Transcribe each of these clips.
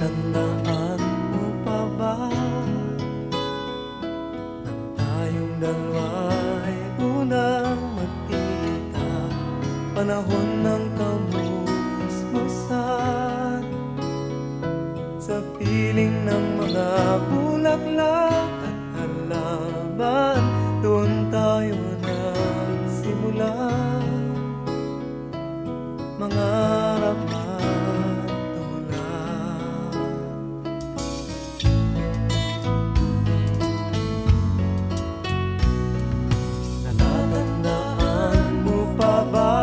Natatandaan mo pa ba nang tayong dalawa'y unang magkita? Panahon ng kamusmusan sa piling ng mga bulaklak at halaman. Doon tayo nagsimula mangarap at tumulak. Natatandaan mo pa ba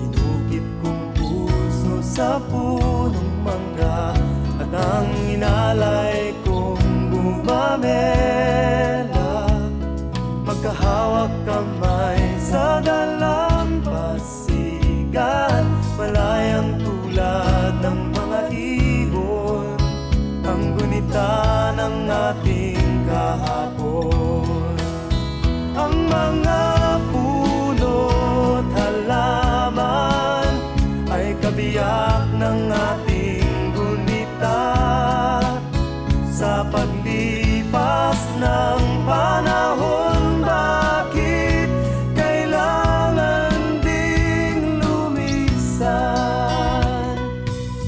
inukit kong puso sa punong mangga at ang inalay kong bumamela, magkahawak kamay sa dalampasigan, malayang tulad ng mga ibon, ang gunita ng ating kahapon. Ang mga puno't halaman ay kabiyak ng ating gunita sa paglipas ng panahon. Bakit kailangan ding lumisan?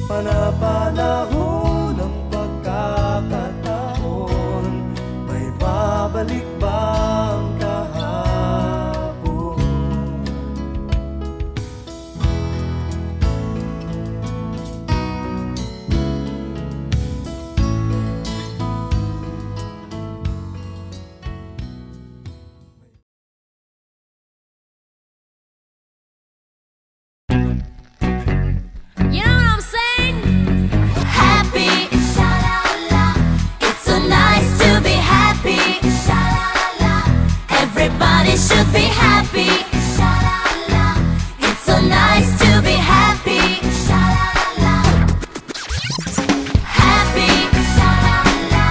Panapanahon ng pagkakataon, may babalik bang kahapon? You know what I'm saying? Happy, sha-la-la. It's so nice to be happy, sha-la-la. Everybody should be happy, sha-la-la. It's so nice to be happy, sha-la-la. Happy, sha-la-la.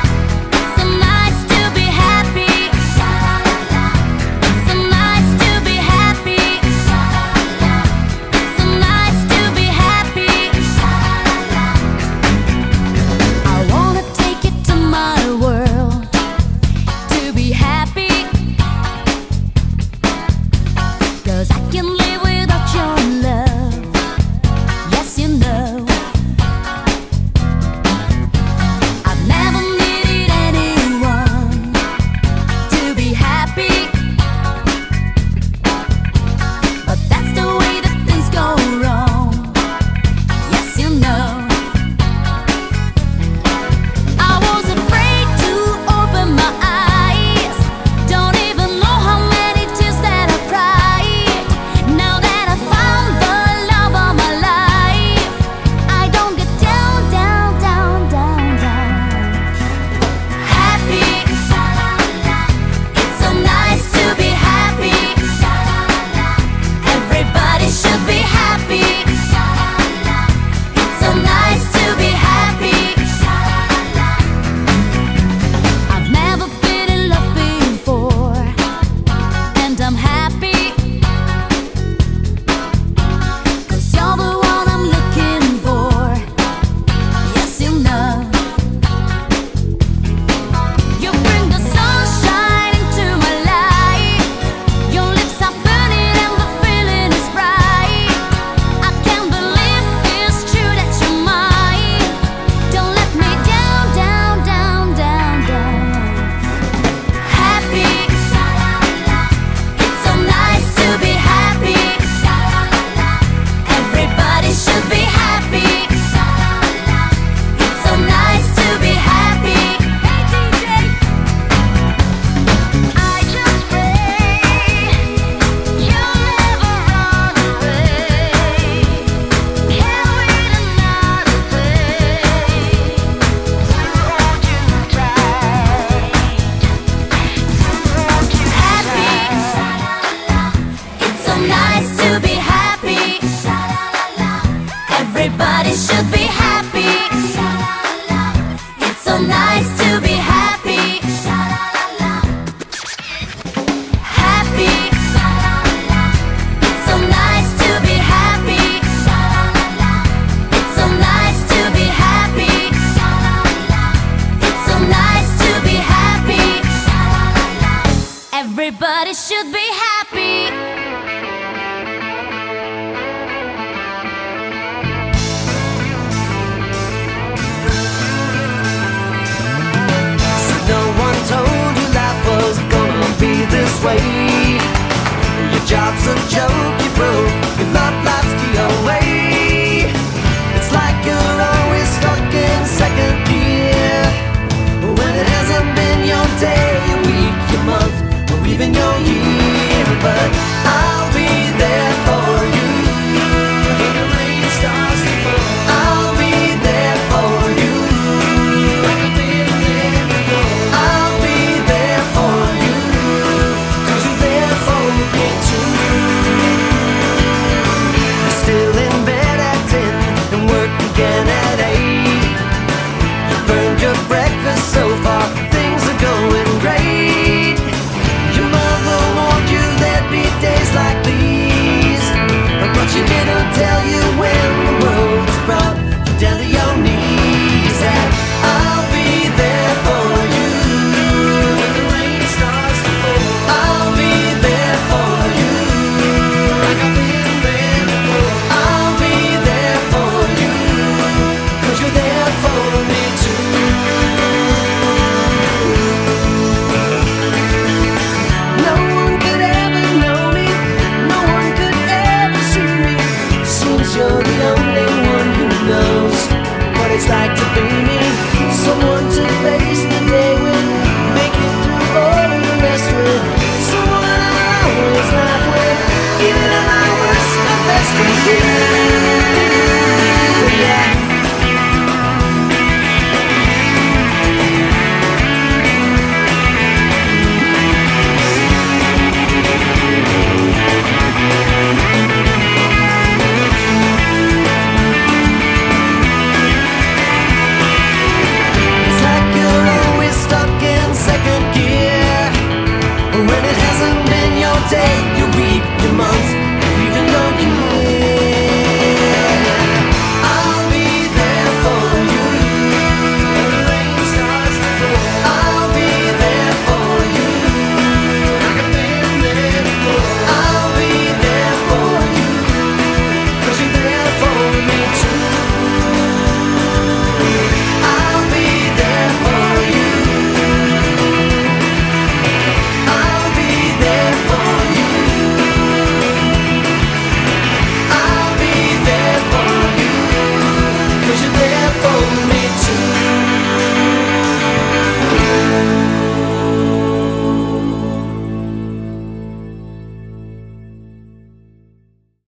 It's so nice to be happy, sha-la-la. It's so nice to be happy, sha-la-la. It's so nice to be happy, sha-la-la. I wanna take it to my world to be happy, 'cause I can live without your love. Yes, you know, I've never needed anyone to be happy, but that's the way that things go wrong. Yes, you know, I was afraid to open my eyes. Don't even know how many tears that I've cried. Now that I found the love of my life, I don't get down, down, down, down, down. Happy, sha-la-la. It's so nice to be happy, sha-la-la. Everybody should be happy, sha-la-la. It's so nice to be happy, sha-la-la. I've never been in love before, and I'm happy, 'cause you're the one I'm looking for. Yes, you know, you bring the sunshine into my life. Your lips are burning and the feeling is bright. I can't believe it's true that you're mine. Don't let me down, down, down, down, down. Happy, sha-la-la. It's so nice to be happy, sha-la-la. Everybody should be happy, sha-la-la. It's so nice to be happy. Hey DJ, I just pray you'll never run away. Can't wait another day to hold you tight, to hold you happy, sha-la-la. It's so nice to be happy, sha-la-la. Everybody should be happy, sha-la-la. It's so nice to be happy, sha-la-la. Happy, sha-la-la. It's so nice to be happy, sha-la-la. It's so nice this way. Your job's a joke, you broke, your love life's the away. It's like you're always stuck in second gear, when it hasn't been your day, your week, your month, or even your year. But I'll be there for you when the rain starts to fall. I'll be there for you like I've been there before. I'll be there for you 'cause you're there for me too. You're still in bed at 10 and work again at 8. You burned your breakfast so far, things are going great. Your mother warned you there'd be days like these, but she didn't tell you when the world was brought you down to your knees. And I'll be there for you when the rain starts to fall. I'll be there for you like I've been there before. I'll be there for you 'cause you're there for me too. No one could ever know me, no one could ever see me. Seems you're the only one who knows.